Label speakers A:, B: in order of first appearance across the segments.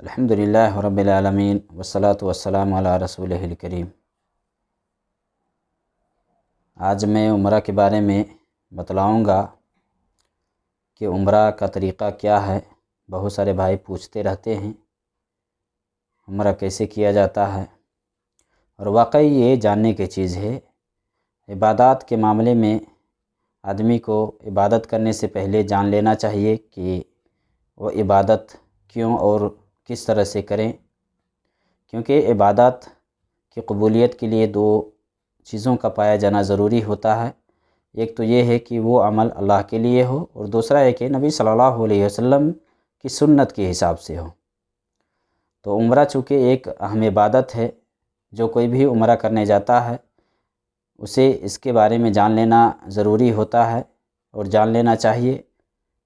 A: الحمدللہ رب العالمین والصلاة والسلام علی رسولہ الکریم۔ آج میں عمرہ کے بارے میں بتلاؤں گا کہ عمرہ کا طریقہ کیا ہے۔ بہت سارے بھائی پوچھتے رہتے ہیں عمرہ کیسے کیا جاتا ہے، اور واقعی یہ جاننے کی چیز ہے۔ عبادات کے معاملے میں آدمی کو عبادت کرنے سے پہلے جان لینا چاہیے کہ وہ عبادت کیوں اور کس طرح سے کریں، کیونکہ عبادات کی قبولیت کے لیے دو چیزوں کا پایا جانا ضروری ہوتا ہے۔ ایک تو یہ ہے کہ وہ عمل اللہ کے لیے ہو، اور دوسرا ہے کہ نبی صلی اللہ علیہ وسلم کی سنت کے حساب سے ہو۔ تو عمرہ چونکہ ایک اہم عبادت ہے، جو کوئی بھی عمرہ کرنے جاتا ہے اسے اس کے بارے میں جان لینا ضروری ہوتا ہے اور جان لینا چاہیے۔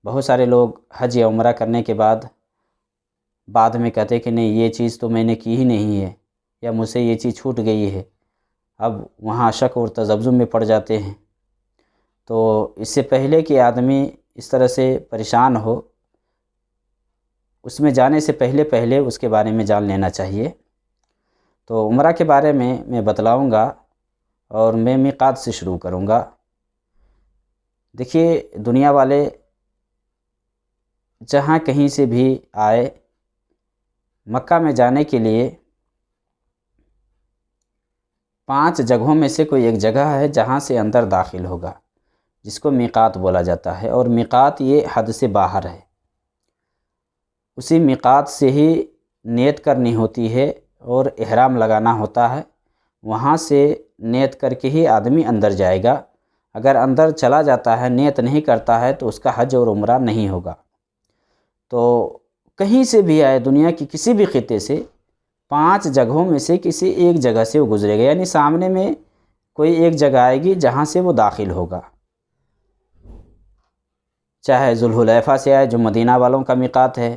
A: بہت سارے لوگ حج یا عمرہ کرنے کے بعد میں کہتے کہ نہیں، یہ چیز تو میں نے کی ہی نہیں ہے، یا مجھ سے یہ چیز چھوٹ گئی ہے۔ اب وہاں شک اور تذبذب میں پڑ جاتے ہیں۔ تو اس سے پہلے کہ آدمی اس طرح سے پریشان ہو، اس میں جانے سے پہلے اس کے بارے میں جان لینا چاہیے۔ تو عمرہ کے بارے میں بتلاؤں گا، اور میں میقات سے شروع کروں گا۔ دیکھیے، دنیا والے جہاں کہیں سے بھی آئے، مکہ میں جانے کے لیے 5 جگہوں میں سے کوئی ایک جگہ ہے جہاں سے اندر داخل ہوگا، جس کو میقات بولا جاتا ہے، اور میقات یہ حد سے باہر ہے۔ اسی میقات سے ہی نیت کرنی ہوتی ہے اور احرام لگانا ہوتا ہے۔ وہاں سے نیت کر کے ہی آدمی اندر جائے گا۔ اگر اندر چلا جاتا ہے، نیت نہیں کرتا ہے، تو اس کا حج اور عمرہ نہیں ہوگا۔ تو کہیں سے بھی آئے، دنیا کی کسی بھی خطے سے، 5 جگہوں میں سے کسی ایک جگہ سے وہ گزرے گا، یعنی سامنے میں کوئی ایک جگہ آئے گی جہاں سے وہ داخل ہوگا۔ چاہے ذوالحلیفہ سے آئے جو مدینہ والوں کا میقات ہے،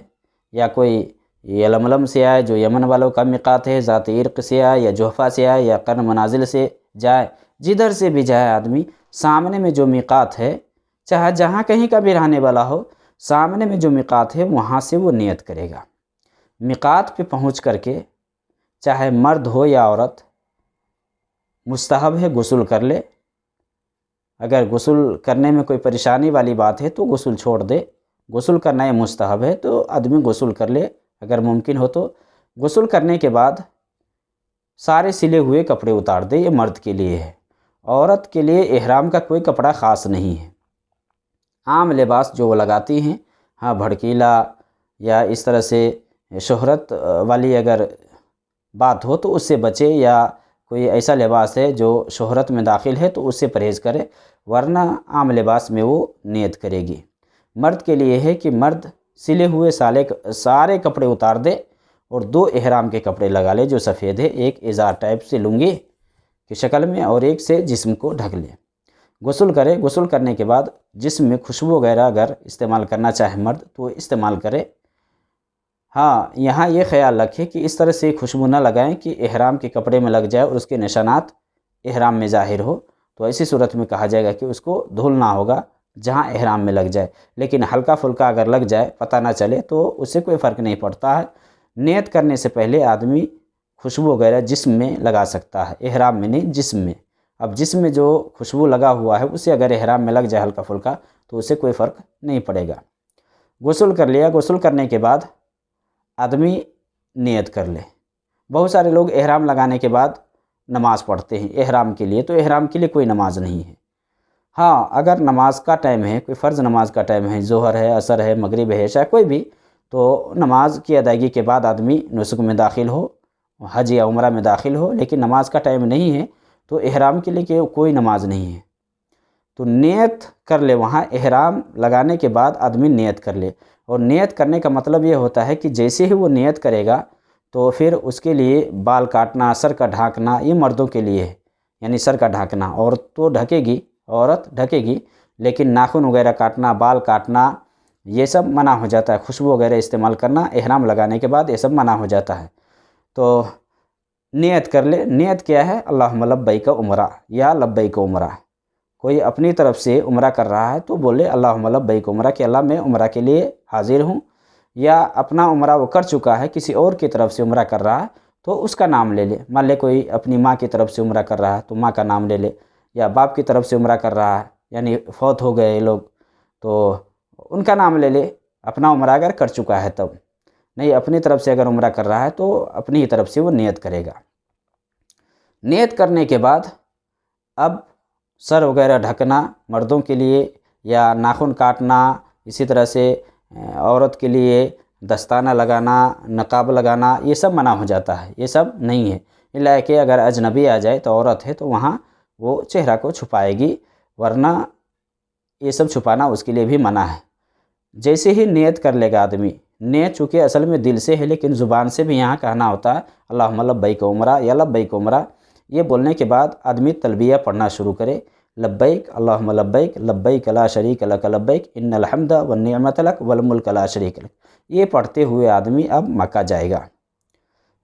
A: یا کوئی یلملم سے آئے جو یمن والوں کا میقات ہے، ذات عرق سے آئے یا جحفہ سے آئے یا قرن منازل سے جائے، جدھر سے بھی جائے آدمی، سامنے میں جو میقات ہے، چاہے جہاں کہیں کا بھی رہنے والا ہو، سامنے میں جو میقات ہے وہاں سے وہ نیت کرے گا۔ میقات پہ پہنچ کر کے چاہے مرد ہو یا عورت، مستحب ہے غسل کر لے۔ اگر غسل کرنے میں کوئی پریشانی والی بات ہے تو غسل چھوڑ دے۔ غسل کرنا یہ مستحب ہے تو آدمی غسل کر لے اگر ممکن ہو تو۔ غسل کرنے کے بعد سارے سلے ہوئے کپڑے اتار دے، یہ مرد کے لیے ہے۔ عورت کے لیے احرام کا کوئی کپڑا خاص نہیں ہے۔ عام لباس جو وہ لگاتی ہیں، ہاں بھڑکیلا یا اس طرح سے شہرت والی اگر بات ہو تو اس سے بچے، یا کوئی ایسا لباس ہے جو شہرت میں داخل ہے تو اس سے پرہیز کرے، ورنہ عام لباس میں وہ نیت کرے گی۔ مرد کے لیے ہے کہ مرد سلے ہوئے سارے کپڑے اتار دے اور 2 احرام کے کپڑے لگا لے جو سفید ہے، ایک ازار ٹائپ سے لنگی کی شکل میں، اور ایک سے جسم کو ڈھک لے۔ غسل کرے، غسل کرنے کے بعد جسم میں خوشبو وغیرہ اگر استعمال کرنا چاہے مرد تو وہ استعمال کرے۔ ہاں، یہاں یہ خیال رکھے کہ اس طرح سے خوشبو نہ لگائیں کہ احرام کے کپڑے میں لگ جائے اور اس کے نشانات احرام میں ظاہر ہو، تو ایسی صورت میں کہا جائے گا کہ اس کو دھلنا ہوگا جہاں احرام میں لگ جائے۔ لیکن ہلکا پھلکا اگر لگ جائے، پتہ نہ چلے، تو اس سے کوئی فرق نہیں پڑتا ہے۔ نیت کرنے سے پہلے آدمی خوشبو وغیرہ جسم میں لگا سکتا ہے، احرام میں نہیں، جسم میں۔ اب جسم میں جو خوشبو لگا ہوا ہے اسے اگر احرام میں لگ جائے ہلکا پھلکا تو اس سے کوئی فرق نہیں پڑے گا۔ غسل کر لیا، غسل کرنے کے بعد آدمی نیت کر لے۔ بہت سارے لوگ احرام لگانے کے بعد نماز پڑھتے ہیں احرام کے لیے، تو احرام کے لیے کوئی نماز نہیں ہے۔ ہاں، اگر نماز کا ٹائم ہے، کوئی فرض نماز کا ٹائم ہے، ظہر ہے، عصر ہے، مغرب ہے، عشاء کوئی بھی، تو نماز کی ادائیگی کے بعد آدمی نسک میں داخل ہو، حج یا عمرہ میں داخل ہو، لیکن نماز کا ٹائم نہیں ہے تو احرام کے لیے کوئی نماز نہیں ہے۔ تو نیت کر لے، وہاں احرام لگانے کے بعد آدمی نیت کر لے۔ اور نیت کرنے کا مطلب یہ ہوتا ہے کہ جیسے ہی وہ نیت کرے گا تو پھر اس کے لیے بال کاٹنا، سر کا ڈھانکنا، یہ مردوں کے لیے ہے، یعنی سر کا ڈھانکنا۔ عورت تو ڈھکے گی، عورت ڈھکے گی، لیکن ناخن وغیرہ کاٹنا، بال کاٹنا، یہ سب منع ہو جاتا ہے۔ خوشبو وغیرہ استعمال کرنا احرام لگانے کے بعد یہ سب منع ہو جاتا ہے۔ تو نیت کر لے۔ نیت کیا ہے؟ اللہم لبیک عمرہ یا لبیک عمرہ۔ کوئی اپنی طرف سے عمرہ کر رہا ہے تو بولے اللہم لبیک عمرہ، کہ اللہ میں عمرہ کے لیے حاضر ہوں، یا اپنا عمرہ وہ کر چکا ہے، کسی اور کی طرف سے عمرہ کر رہا ہے تو اس کا نام لے لے۔ مان لے کوئی اپنی ماں کی طرف سے عمرہ کر رہا ہے تو ماں کا نام لے لے، یا باپ کی طرف سے عمرہ کر رہا ہے یعنی فوت ہو گئے لوگ تو ان کا نام لے لے، اپنا عمرہ اگر کر چکا ہے تب۔ نہیں، اپنی طرف سے اگر عمرہ کر رہا ہے تو اپنی ہی طرف سے وہ نیت کرے گا۔ نیت کرنے کے بعد اب سر وغیرہ ڈھکنا مردوں کے لیے، یا ناخن کاٹنا، اسی طرح سے عورت کے لیے دستانہ لگانا، نقاب لگانا، یہ سب منع ہو جاتا ہے، یہ سب نہیں ہے، الا کہ اگر اجنبی آ جائے تو عورت ہے تو وہاں وہ چہرہ کو چھپائے گی، ورنہ یہ سب چھپانا اس کے لیے بھی منع ہے۔ جیسے ہی نیت کر لے گا آدمی، نیت چونکہ اصل میں دل سے ہے لیکن زبان سے بھی یہاں کہنا ہوتا ہے اللہم لبیک عمرہ یا لبیک عمرہ، یہ بولنے کے بعد آدمی تلبیہ پڑھنا شروع کرے، لبیک اللہم لبیک لبیک لا شریک لک لبیک ان الحمد والنعمت لک والملک لا شریک لک، یہ پڑھتے ہوئے آدمی اب مکہ جائے گا۔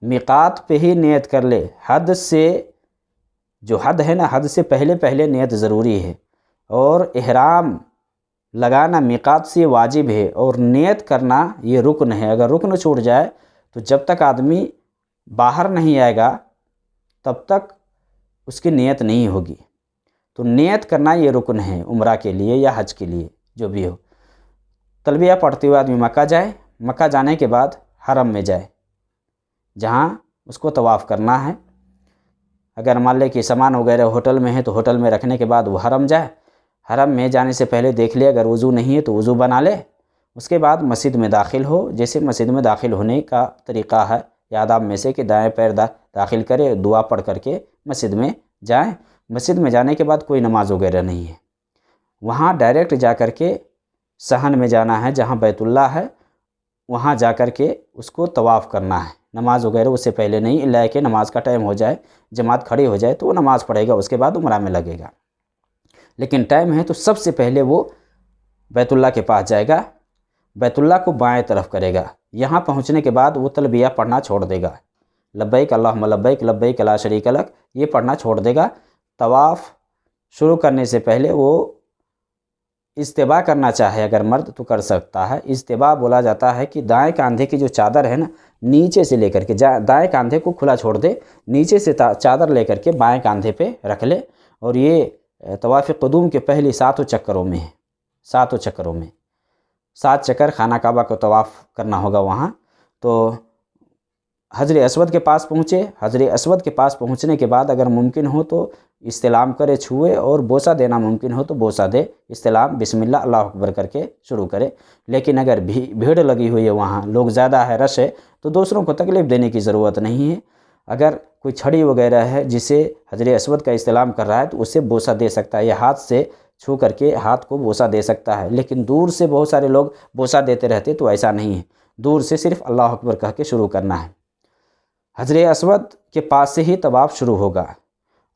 A: میقات پہ ہی نیت کر لے، حد سے جو حد ہے نا، حد سے پہلے نیت ضروری ہے، اور احرام لگانا میقات سے واجب ہے، اور نیت کرنا یہ رکن ہے۔ اگر رکن چھوٹ جائے تو جب تک آدمی باہر نہیں آئے گا تب تک اس کی نیت نہیں ہوگی۔ تو نیت کرنا یہ رکن ہے عمرہ کے لیے یا حج کے لیے، جو بھی ہو۔ تلبیہ پڑھتے ہوئے آدمی مکہ جائے، مکہ جانے کے بعد حرم میں جائے جہاں اس کو طواف کرنا ہے۔ اگر مان لے کہ سامان وغیرہ ہوٹل میں ہے تو ہوٹل میں رکھنے کے بعد وہ حرم جائے، حرم میں جانے سے پہلے دیکھ لے اگر وضو نہیں ہے تو وضو بنا لے، اس کے بعد مسجد میں داخل ہو۔ جیسے مسجد میں داخل ہونے کا طریقہ ہے یا آداب میں سے کہ دائیں پیر داخل کرے، دعا پڑھ کر کے مسجد میں جائیں۔ مسجد میں جانے کے بعد کوئی نماز وغیرہ نہیں ہے، وہاں ڈائریکٹ جا کر کے صحن میں جانا ہے جہاں بیت اللہ ہے، وہاں جا کر کے اس کو طواف کرنا ہے۔ نماز وغیرہ اس سے پہلے نہیں، الا کہ نماز کا ٹائم ہو جائے، جماعت کھڑی ہو جائے تو وہ نماز پڑھے گا، اس کے بعد عمرہ میں لگے گا۔ لیکن ٹائم ہے تو سب سے پہلے وہ بیت اللہ کے پاس جائے گا، بیت اللہ کو بائیں طرف کرے گا۔ یہاں پہنچنے کے بعد وہ تلبیہ پڑھنا چھوڑ دے گا، لبیک اللہم لبیک لبیک لا شریک لک، یہ پڑھنا چھوڑ دے گا۔ طواف شروع کرنے سے پہلے وہ اجتباء کرنا چاہے اگر مرد تو کر سکتا ہے۔ اجتباء بولا جاتا ہے کہ دائیں کاندھے کی جو چادر ہے نا، نیچے سے لے کر کے دائیں کاندھے کو کھلا چھوڑ دے، نیچے سے چادر لے کر کے بائیں کاندھے پہ رکھ لے، اور یہ طواف قدوم کے پہلی 7 چکروں میں ہے، 7 چکروں میں 7 چکر خانہ کعبہ کو طواف کرنا ہوگا وہاں۔ تو حجر اسود کے پاس پہنچے، حجر اسود کے پاس پہنچنے کے بعد اگر ممکن ہو تو استلام کرے، چھوئے، اور بوسہ دینا ممکن ہو تو بوسہ دے، استلام بسم اللہ اللہ اکبر کر کے شروع کرے۔ لیکن اگر بھیڑ لگی ہوئی ہے، وہاں لوگ زیادہ ہے، رش ہے، تو دوسروں کو تکلیف دینے کی ضرورت نہیں ہے۔ اگر کوئی چھڑی وغیرہ ہے جسے حجر اسود کا استلام کر رہا ہے تو اسے بوسہ دے سکتا ہے، یا ہاتھ سے چھو کر کے ہاتھ کو بوسہ دے سکتا ہے۔ لیکن دور سے بہت سارے لوگ بوسہ دیتے رہتے تو ایسا نہیں ہے، دور سے صرف اللہ اکبر کہہ کے شروع کرنا ہے۔ حجر اسود کے پاس سے ہی طواف شروع ہوگا،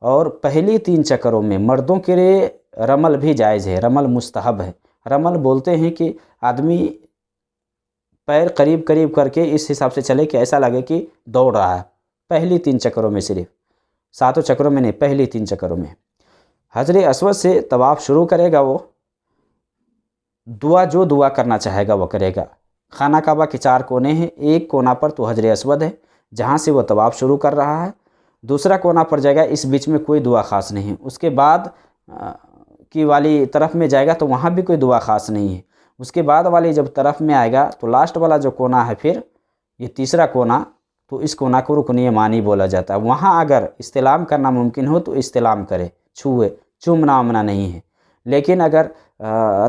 A: اور پہلی 3 چکروں میں مردوں کے لیے رمل بھی جائز ہے، رمل مستحب ہے۔ رمل بولتے ہیں کہ آدمی پیر قریب قریب کر کے اس حساب سے چلے کہ ایسا لگے کہ دوڑ رہا ہے، پہلی 3 چکروں میں، صرف 7 چکروں میں نہیں، پہلی 3 چکروں میں۔ حجر اسود سے طواف شروع کرے گا، وہ جو دعا کرنا چاہے گا وہ کرے گا۔ خانہ کعبہ کے 4 کونے ہیں، ایک کونا پر تو حجر اسود ہے جہاں سے وہ طواف شروع کر رہا ہے، دوسرا کونا پر جائے گا، اس بیچ میں کوئی دعا خاص نہیں ہے۔ اس کے بعد کی والی طرف میں جائے گا تو وہاں بھی کوئی دعا خاص نہیں ہے۔ اس کے بعد والی جب طرف میں آئے گا تو لاسٹ والا جو کونا ہے، پھر یہ تیسرا کونا، تو اس کونا کو رکن یمانی بولا جاتا ہے۔ وہاں اگر استلام کرنا ممکن ہو تو استلام کرے، چھوئے، چومنا ومنا نہیں ہے۔ لیکن اگر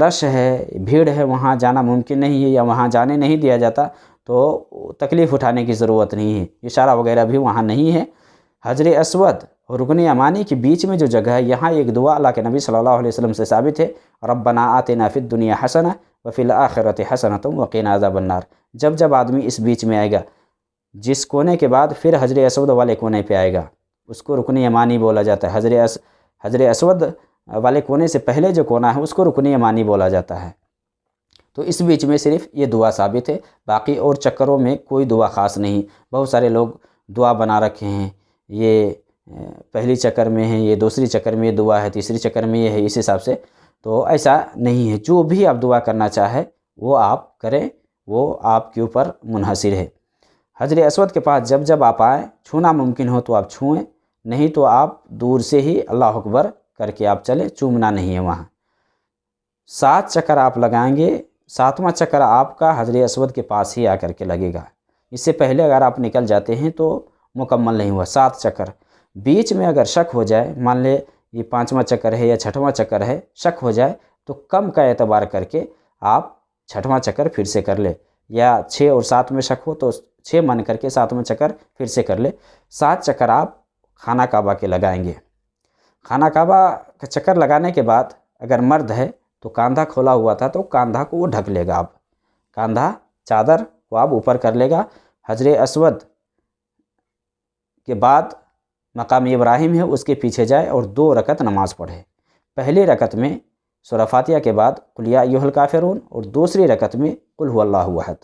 A: رش ہے، بھیڑ ہے، وہاں جانا ممکن نہیں ہے، یا وہاں جانے نہیں دیا جاتا تو تکلیف اٹھانے کی ضرورت نہیں ہے، اشارہ وغیرہ بھی وہاں نہیں ہے۔ حجر اسود اور رکن یمانی کے بیچ میں جو جگہ ہے، یہاں ایک دعا اللہ کے نبی صلی اللہ علیہ وسلم سے ثابت ہے، ربنا آتنا فی الدنیا حسنہ وفی الآخرۃ حسنۃ وقنا عذاب النار۔ جب آدمی اس بیچ میں آئے گا، جس کونے کے بعد پھر حجر اسود والے کونے پہ آئے گا، اس کو رکن یمانی بولا جاتا ہے۔ حجر اسود والے کونے سے پہلے جو کونا ہے اس کو رکن یمانی بولا جاتا ہے۔ تو اس بیچ میں صرف یہ دعا ثابت ہے، باقی اور چکروں میں کوئی دعا خاص نہیں۔ بہت سارے لوگ دعا بنا رکھے ہیں، یہ پہلی چکر میں ہے، یہ دوسری چکر میں یہ دعا ہے، تیسری چکر میں یہ ہے، اس حساب سے تو ایسا نہیں ہے۔ جو بھی آپ دعا کرنا چاہے وہ آپ کریں، وہ آپ کے اوپر منحصر ہے۔ حجر اسود کے پاس جب جب آپ آئیں، چھونا ممکن ہو تو آپ چھوئیں، نہیں تو آپ دور سے ہی اللہ اکبر کر کے آپ چلیں، چومنا نہیں ہے وہاں۔ 7 چکر آپ لگائیں گے، 7واں چکر آپ کا حجر اسود کے پاس ہی آ کر کے لگے گا۔ اس سے پہلے اگر آپ نکل جاتے ہیں تو مکمل نہیں ہوا 7 چکر۔ بیچ میں اگر شک ہو جائے، مان لے یہ 5واں چکر ہے یا 6واں چکر ہے، شک ہو جائے تو کم کا اعتبار کر کے آپ 6واں چکر پھر سے کر لے، یا 6 اور 7 میں شک ہو تو 6 مان کر کے 7واں چکر پھر سے کر لے۔ 7 چکر آپ خانہ کعبہ کے لگائیں گے۔ خانہ کعبہ کا چکر لگانے کے بعد اگر مرد ہے تو کاندھا کھولا ہوا تھا تو کاندھا کو وہ ڈھک لے گا، آپ کاندھا چادر کو آپ اوپر کر لے گا۔ حجر اسود کے بعد مقام ابراہیم ہے، اس کے پیچھے جائے اور 2 رکعت نماز پڑھے۔ پہلی رکعت میں سورہ فاتحہ کے بعد قل یا ایھا الکافرون، اور دوسری رکعت میں قل هو اللہ احد۔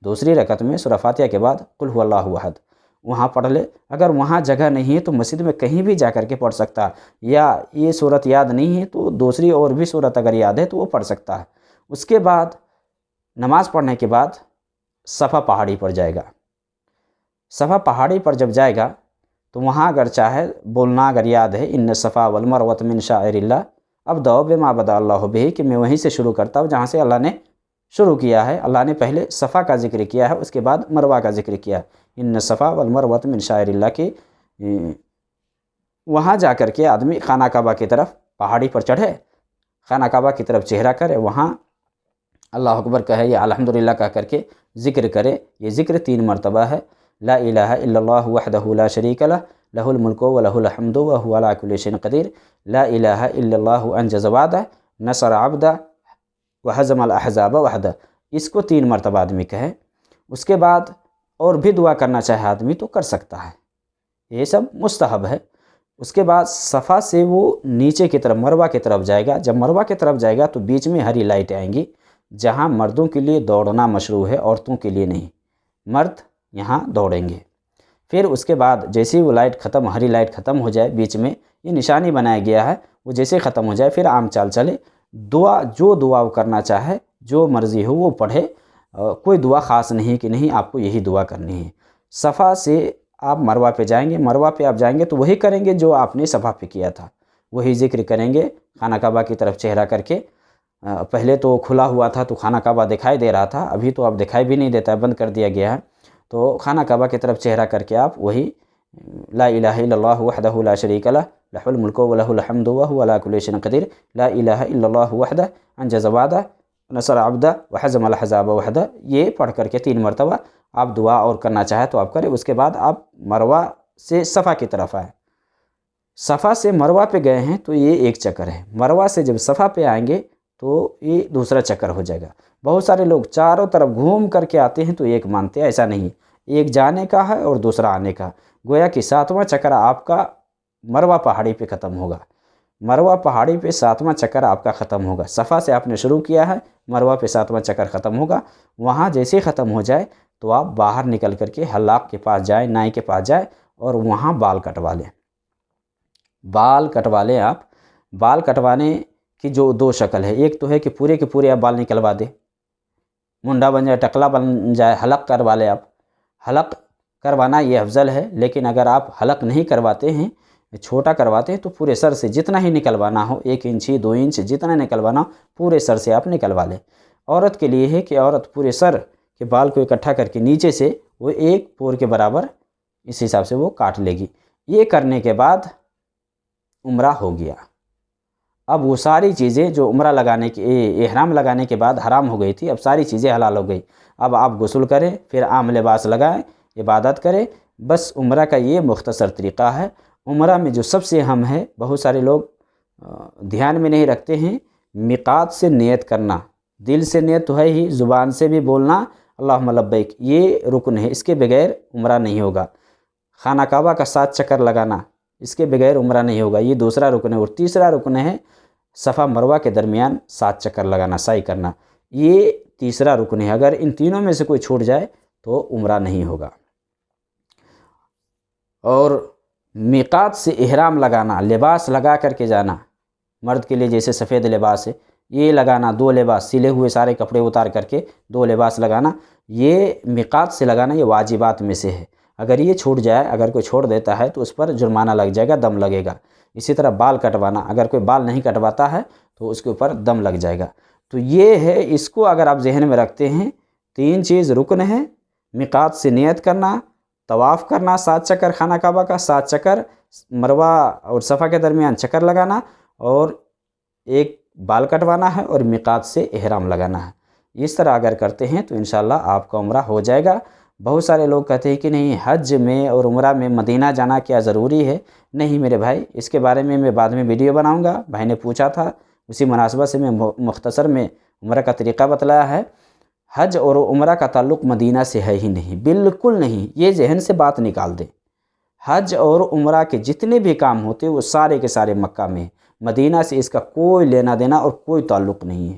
A: دوسری رکعت میں سورہ فاتحہ کے بعد قل هو اللہ احد وہاں پڑھ لے۔ اگر وہاں جگہ نہیں ہے تو مسجد میں کہیں بھی جا کر کے پڑھ سکتا، یا یہ صورت یاد نہیں ہے تو دوسری اور بھی صورت اگر یاد ہے تو وہ پڑھ سکتا ہے۔ اس کے بعد نماز پڑھنے کے بعد صفا پہاڑی پر جائے گا۔ صفا پہاڑی پر جب جائے گا تو وہاں اگر چاہے بولنا اگر یاد ہے ان الصفا والمروۃ من شعائر اللہ ابدأ بما بدأ اللہ بہ، کہ میں وہیں سے شروع کرتا ہوں جہاں سے اللہ نے شروع کیا ہے۔ اللہ نے پہلے صفا کا ذکر کیا ہے، اس کے بعد مروہ کا ذکر کیا ہے، ان الصفا والمروۃ من شعائر اللہ کی۔ وہاں جا کر کے آدمی خانہ کعبہ کی طرف پہاڑی پر چڑھے، خانہ کعبہ کی طرف چہرہ کرے، وہاں اللہ اکبر کہے یا الحمدللہ کہہ کر کے ذکر کرے۔ یہ ذکر 3 مرتبہ ہے، لا الہ الا اللہ وحدہ لا شریک لہ، لہ الملک و لہ الحمد وہو علی کل شیء قدیر، لا الہ الا اللہ انجز وعدہ نصر عبدہ وہزم الاحزاب وحدہ۔ اس کو 3 مرتبہ آدمی کہے۔ اس کے بعد اور بھی دعا کرنا چاہے آدمی تو کر سکتا ہے، یہ سب مستحب ہے۔ اس کے بعد صفا سے وہ نیچے کی طرف مروہ کی طرف جائے گا۔ جب مروہ کی طرف جائے گا تو بیچ میں ہری لائٹ آئیں گی، جہاں مردوں کے لیے دوڑنا مشروع ہے، عورتوں کے لیے نہیں، مرد یہاں دوڑیں گے۔ پھر اس کے بعد جیسے وہ لائٹ ختم، ہری لائٹ ختم ہو جائے، بیچ میں یہ نشانی بنایا گیا ہے، وہ جیسے ختم ہو جائے پھر عام چال چلے، دعا جو دعا وہ کرنا چاہے، جو مرضی ہو وہ پڑھے، کوئی دعا خاص نہیں کہ نہیں آپ کو یہی دعا کرنی ہے۔ صفا سے آپ مروہ پہ جائیں گے، مروہ پہ آپ جائیں گے تو وہی کریں گے جو آپ نے صفا پہ کیا تھا، وہی ذکر کریں گے خانہ کعبہ کی طرف چہرہ کر کے۔ پہلے تو کھلا ہوا تھا تو خانہ کعبہ دکھائی دے رہا تھا، ابھی تو اب دکھائی بھی نہیں دیتا ہے، بند کر دیا گیا ہے۔ تو خانہ کعبہ کی طرف چہرہ کر کے آپ وہی لا الہ الا اللہ وحدہ لا شریک لہ، لہ الملک و لہ الحمد وہو علی کل شیء قدیر، لا الہ الا اللہ وحدہ انجز وعدہ نصر عبدہ وہزم الاحزاب وحدہ، یہ پڑھ کر کے 3 مرتبہ آپ دعا اور کرنا چاہے تو آپ کریں۔ اس کے بعد آپ مروہ سے صفا کی طرف آئیں۔ صفا سے مروہ پہ گئے ہیں تو یہ 1 چکر ہے، مروہ سے جب صفا پہ آئیں گے تو یہ دوسرا چکر ہو جائے گا۔ بہت سارے لوگ چاروں طرف گھوم کر کے آتے ہیں تو ایک مانتے ہیں، ایسا نہیں، ایک جانے کا ہے اور دوسرا آنے کا، گویا کہ 7واں چکر آپ کا مروہ پہاڑی پہ ختم ہوگا، مروہ پہاڑی پہ 7واں چکر آپ کا ختم ہوگا۔ صفا سے آپ نے شروع کیا ہے، مروہ پہ 7واں چکر ختم ہوگا، وہاں جیسے ختم ہو جائے تو آپ باہر نکل کر کے حلاق کے پاس جائیں، نائی کے پاس جائیں اور وہاں بال کٹوا لیں۔ بال کٹوا لیں آپ۔ بال کٹوانے کی جو 2 شکل ہے، ایک تو ہے کہ پورے کے پورے آپ بال نکلوا دیں، منڈا بن جائے، ٹکلا بن جائے، حلق کروا لیں آپ۔ حلق کروانا یہ افضل ہے، لیکن اگر آپ حلق نہیں کرواتے ہیں، چھوٹا کرواتے ہیں تو پورے سر سے جتنا ہی نکلوانا ہو، 1 انچ 2 انچ جتنا نکلوانا ہو پورے سر سے آپ نکلوا لیں۔ عورت کے لیے ہے کہ عورت پورے سر کے بال کو اکٹھا کر کے نیچے سے وہ 1 پور کے برابر اس حساب سے وہ کاٹ لے گی۔ یہ کرنے کے بعد عمرہ ہو گیا۔ اب وہ ساری چیزیں جو عمرہ لگانے کے احرام لگانے کے بعد حرام ہو گئی تھی، اب ساری چیزیں حلال ہو گئی۔ اب آپ غسل کریں، پھر عام لباس لگائیں، عبادت کریں، بس عمرہ کا یہ مختصر طریقہ ہے۔ عمرہ میں جو سب سے اہم ہے، بہت سارے لوگ دھیان میں نہیں رکھتے ہیں، میقات سے نیت کرنا، دل سے نیت تو ہے ہی، زبان سے بھی بولنا اللہم لبیک، یہ رکن ہے، اس کے بغیر عمرہ نہیں ہوگا۔ خانہ کعبہ کا 7 چکر لگانا، اس کے بغیر عمرہ نہیں ہوگا، یہ دوسرا رکن ہے۔ اور تیسرا رکن ہے صفا مروہ کے درمیان 7 چکر لگانا، سعی کرنا، یہ تیسرا رکن ہے۔ اگر ان تینوں میں سے کوئی چھوٹ جائے تو عمرہ نہیں ہوگا۔ اور میقات سے احرام لگانا، لباس لگا کر کے جانا، مرد کے لیے جیسے سفید لباس ہے، یہ لگانا 2 لباس، سلے ہوئے سارے کپڑے اتار کر کے 2 لباس لگانا، یہ میقات سے لگانا یہ واجبات میں سے ہے۔ اگر یہ چھوٹ جائے، اگر کوئی چھوڑ دیتا ہے تو اس پر جرمانہ لگ جائے گا، دم لگے گا۔ اسی طرح بال کٹوانا، اگر کوئی بال نہیں کٹواتا ہے تو اس کے اوپر دم لگ جائے گا۔ تو یہ ہے، اس کو اگر آپ ذہن میں رکھتے ہیں، 3 چیز رکن ہے: میقات سے نیت کرنا، طواف کرنا 7 چکر خانہ کعبہ کا، 7 چکر مروہ اور صفا کے درمیان چکر لگانا، اور ایک بال کٹوانا ہے، اور میقات سے احرام لگانا ہے۔ اس طرح اگر کرتے ہیں تو انشاءاللہ آپ کا عمرہ ہو جائے گا۔ بہت سارے لوگ کہتے ہیں کہ نہیں، حج میں اور عمرہ میں مدینہ جانا کیا ضروری ہے؟ نہیں میرے بھائی، اس کے بارے میں بعد میں ویڈیو بناؤں گا۔ بھائی نے پوچھا تھا، اسی مناسبت سے میں مختصر میں عمرہ کا طریقہ بتلایا ہے۔ حج اور عمرہ کا تعلق مدینہ سے ہے ہی نہیں، بالکل نہیں، یہ ذہن سے بات نکال دیں۔ حج اور عمرہ کے جتنے بھی کام ہوتے ہیں وہ سارے کے سارے مکہ میں ہیں، مدینہ سے اس کا کوئی لینا دینا اور کوئی تعلق نہیں ہے۔